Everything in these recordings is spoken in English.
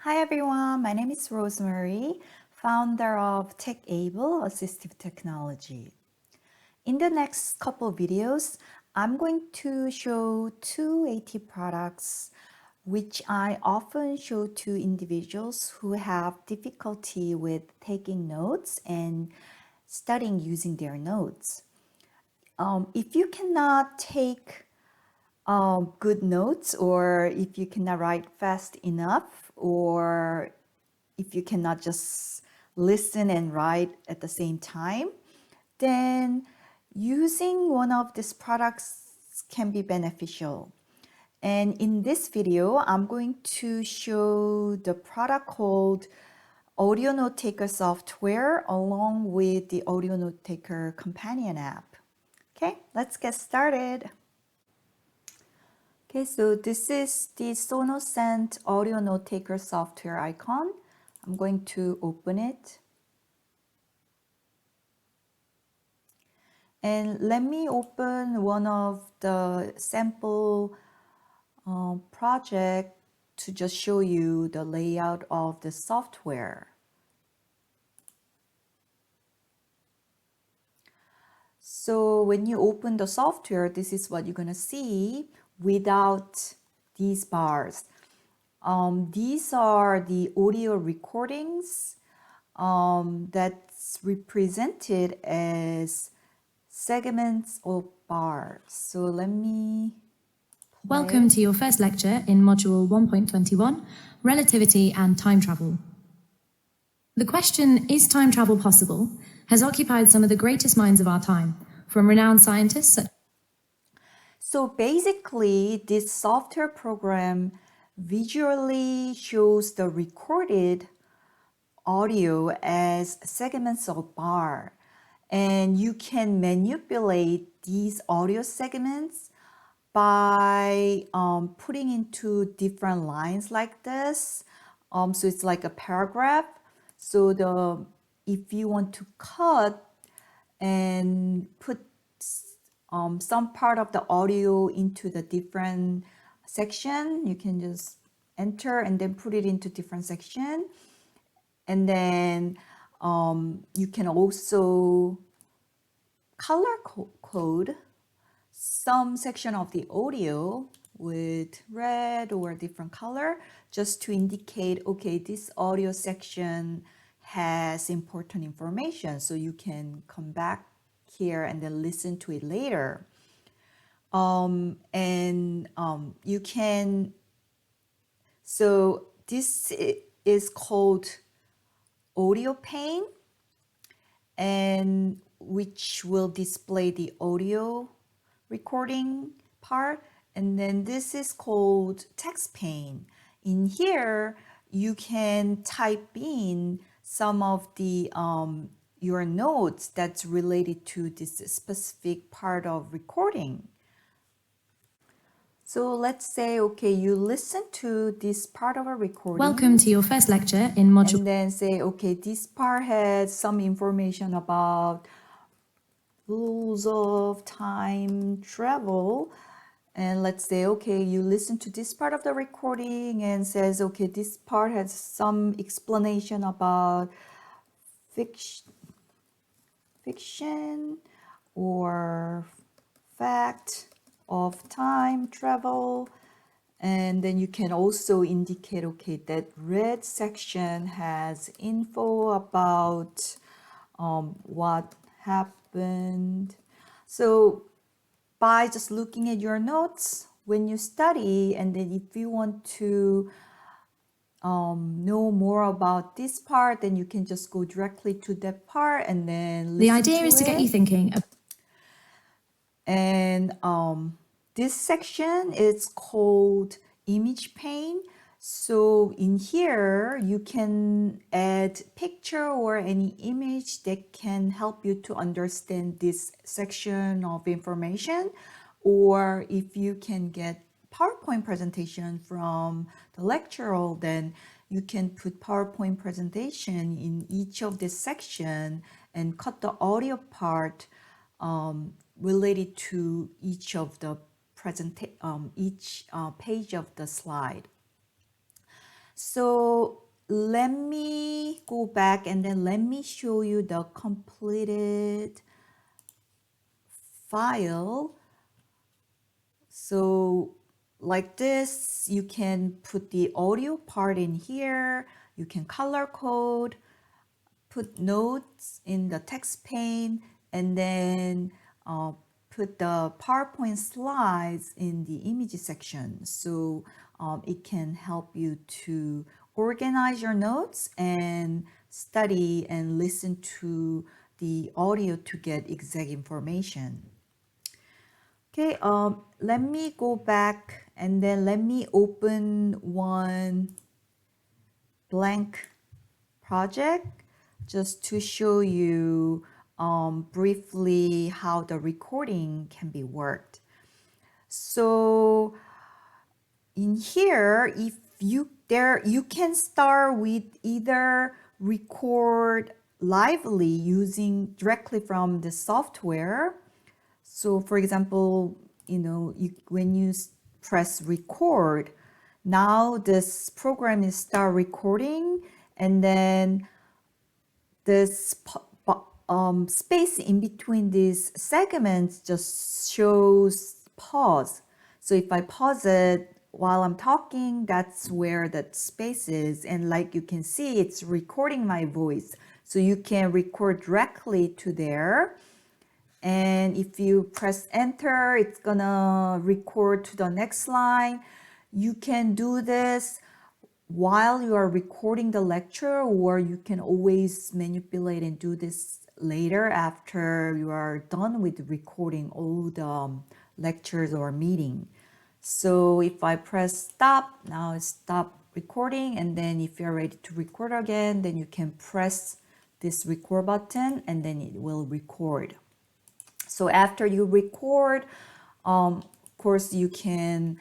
Hi everyone, my name is Rosemary, founder of Techable, Assistive Technology. In the next couple of videos, I'm going to show two AT products which I often show to individuals who have difficulty with taking notes and studying using their notes. If you cannot take good notes, or if you cannot write fast enough, or if you cannot just listen and write at the same time, then using one of these products can be beneficial. And in this video, I'm going to show the product called Audio Notetaker software along with the Audio Notetaker companion app. Okay, let's get started. Okay, so this is the Sonocent Audio Notetaker software icon. I'm going to open it. And let me open one of the sample project to just show you the layout of the software. So when you open the software, this is what you're going to see without these bars. These are the audio recordings that's represented as segments of bars. So let me play. Welcome to your first lecture in Module 1.21, Relativity and Time Travel. The question, is time travel possible, has occupied some of the greatest minds of our time, from renowned scientists such. So basically, this software program visually shows the recorded audio as segments of bar, and you can manipulate these audio segments by putting into different lines like this. So it's like a paragraph. So if you want to cut and put some part of the audio into the different section, you can just enter and then put it into different section. And then you can also color code some section of the audio with red or a different color, just to indicate, okay, this audio section has important information, so you can come back here and then listen to it later. You can, so this is called audio pane, and which will display the audio recording part. And then this is called text pane. In here, you can type in some of the your notes that's related to this specific part of recording. So let's say, okay, you listen to this part of a recording. Welcome to your first lecture in Module. And then say, okay, this part has some information about rules of time travel. And let's say, okay, you listen to this part of the recording and says, okay, this part has some explanation about fiction or fact of time travel. And then you can also indicate, okay, that red section has info about what happened. So by just looking at your notes when you study, and then if you want to know more about this part, then you can just go directly to that part and then listen. The idea is to get you thinking. And this section is called image pane. So in here, you can add picture or any image that can help you to understand this section of information. Or if you can get PowerPoint presentation from the lecturer, then you can put PowerPoint presentation in each of this section and cut the audio part related to each of the page of the slide. So let me go back and then let me show you the completed file. So like this, you can put the audio part in here. You can color code, put notes in the text pane, and then put the PowerPoint slides in the image section. So it can help you to organize your notes and study and listen to the audio to get exact information. Okay, let me go back and then let me open one blank project just to show you briefly how the recording can be worked. So in here, if you can start with either record lively using directly from the software. So for example, when you press record, now this program is start recording, and then this space in between these segments just shows pause. So if I pause it while I'm talking, that's where that space is. And like you can see, it's recording my voice. So you can record directly to there. And if you press enter, it's gonna record to the next line. You can do this while you are recording the lecture, or you can always manipulate and do this later after you are done with recording all the lectures or meeting. So if I press stop, now it's stop recording, and then if you're ready to record again, then you can press this record button and then it will record. So after you record, of course you can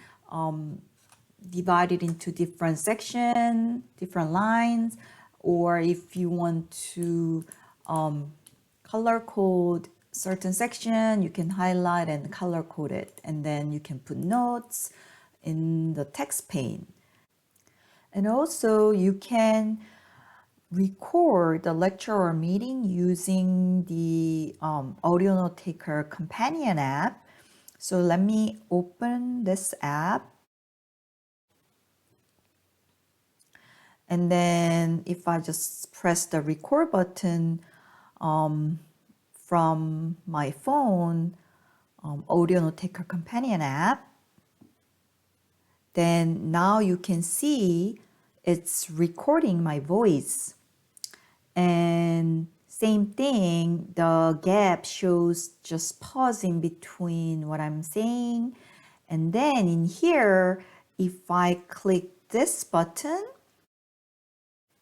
divide it into different sections, different lines, or if you want to color code certain section, you can highlight and color code it, and then you can put notes in the text pane. And also you can record the lecture or meeting using the Audio Notetaker companion app. So let me open this app. And then if I just press the record button from my phone, Audio Notetaker companion app, then now you can see it's recording my voice. And same thing, the gap shows just pausing between what I'm saying. And then in here, if I click this button,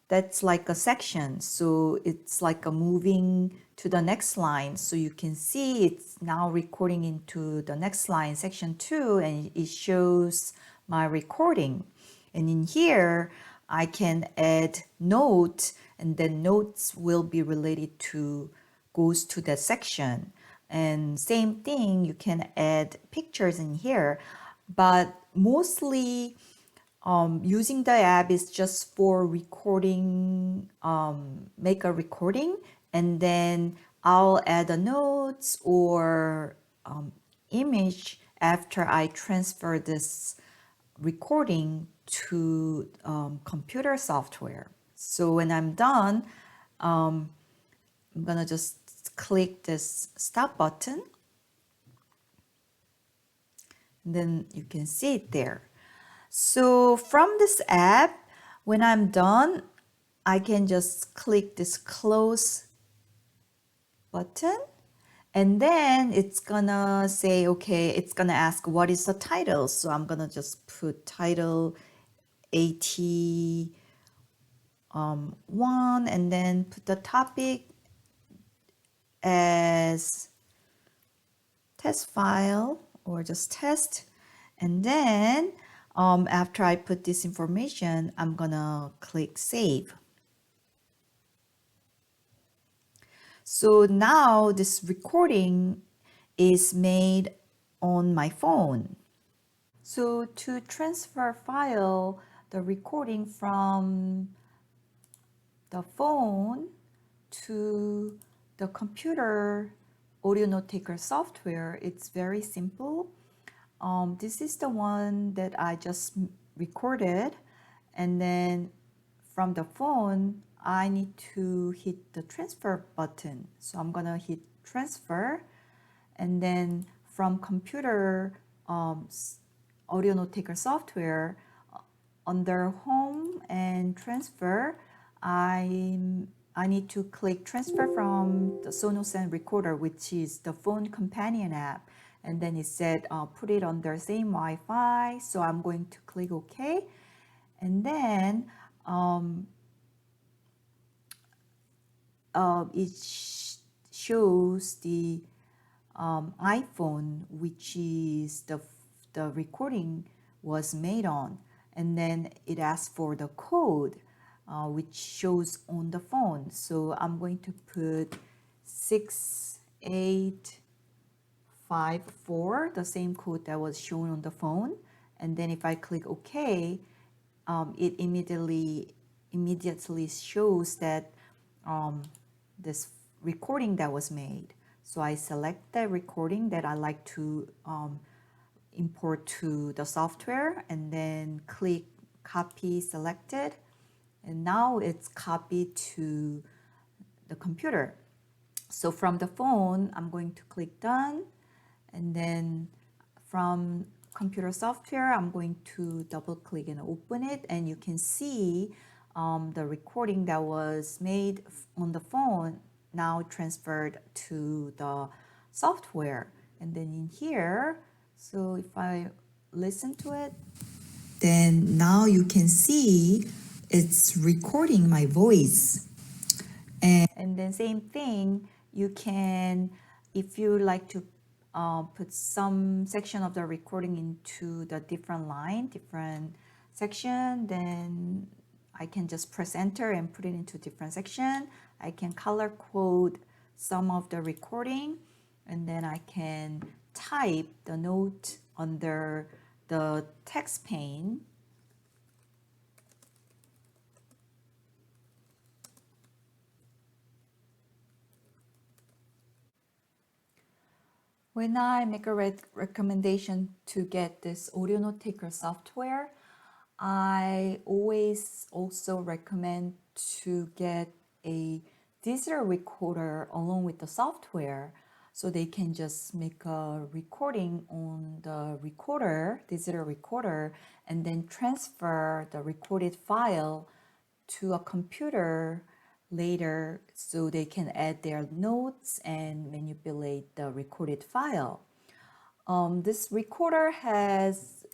that's like a section. So it's like a moving to the next line. So you can see it's now recording into the next line, section 2, and it shows my recording. And in here, I can add note, and then notes will be related to, goes to that section. And same thing, you can add pictures in here, but mostly using the app is just for recording, make a recording, and then I'll add the notes or image after I transfer this recording to computer software. So when I'm done, I'm gonna just click this stop button, and then you can see it there. So from this app, when I'm done, I can just click this close button, and then it's gonna say, okay, it's gonna ask what is the title. So I'm gonna just put title AT1, and then put the topic as test file or just test. And then after I put this information, I'm gonna click save. So now this recording is made on my phone. So to transfer file, the recording from the phone to the computer audio note taker software, it's very simple. This is the one that I just recorded, and then from the phone, I need to hit the transfer button. So I'm gonna hit transfer, and then from computer audio note taker software, under home and transfer, I need to click transfer from the Sonocent recorder, which is the phone companion app. And then it said put it on the same Wi-Fi. So I'm going to click OK. And then it shows the iPhone, which is the recording was made on. And then it asks for the code, which shows on the phone. So I'm going to put 6854, the same code that was shown on the phone. And then if I click OK, it immediately shows that this recording that was made. So I select the recording that I like to import to the software, and then click copy selected, and now it's copied to the computer. So from the phone, I'm going to click done, and then from computer software, I'm going to double click and open it, and you can see the recording that was made on the phone now transferred to the software. And then in here, so if I listen to it, then now you can see it's recording my voice. And then same thing, you can, if you like to put some section of the recording into the different line, different section, then I can just press enter and put it into different section. I can color code some of the recording, and then I can type the note under the text pane. When I make a recommendation to get this audio note taker software, I always also recommend to get a digital recorder along with the software, so they can just make a recording on the recorder, digital recorder, and then transfer the recorded file to a computer later, so they can add their notes and manipulate the recorded file. This recorder has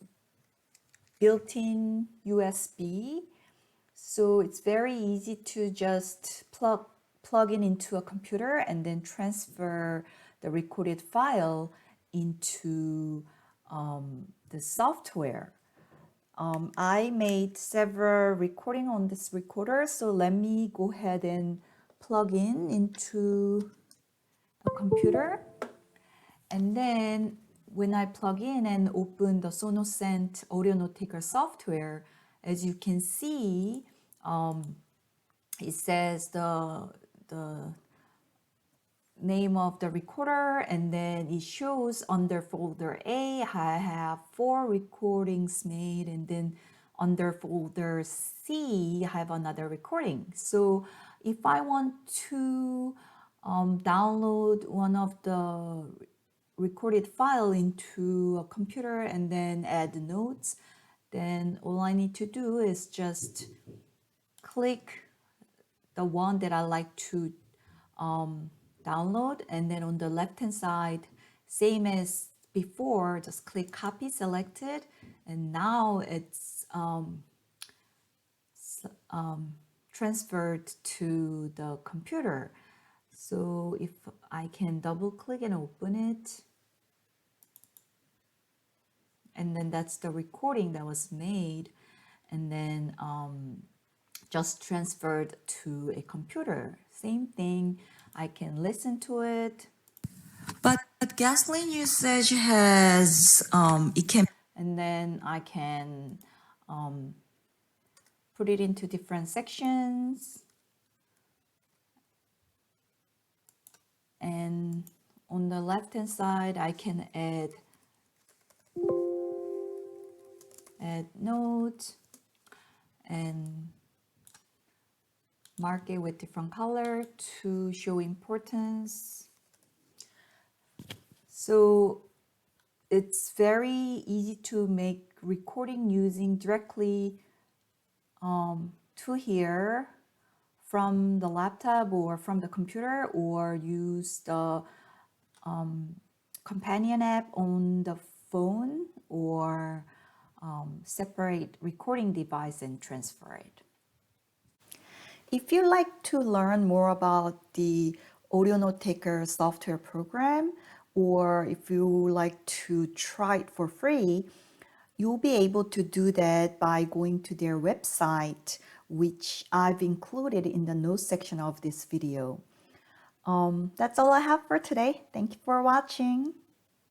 built-in USB, so it's very easy to just plug it into a computer and then transfer the recorded file into the software. I made several recording on this recorder, so let me go ahead and plug in into a computer. And then when I plug in and open the Sonocent audio note taker software, as you can see, it says the name of the recorder, and then it shows under folder A, I have 4 recordings made, and then under folder C, I have another recording. So if I want to download one of the recorded file into a computer and then add the notes, then all I need to do is just click the one that I like to download, and then on the left hand side, same as before, just click copy selected, and now it's transferred to the computer. So if I can double click and open it, and then that's the recording that was made, and then just transferred to a computer. Same thing, I can listen to it. But gasoline usage has, it can, and then I can put it into different sections. And on the left hand side, I can add note and mark it with different color to show importance. So it's very easy to make recording using directly to here from the laptop or from the computer, or use the companion app on the phone, or separate recording device and transfer it. If you'd like to learn more about the Audio Notetaker software program, or if you would like to try it for free, you'll be able to do that by going to their website, which I've included in the notes section of this video. That's all I have for today. Thank you for watching.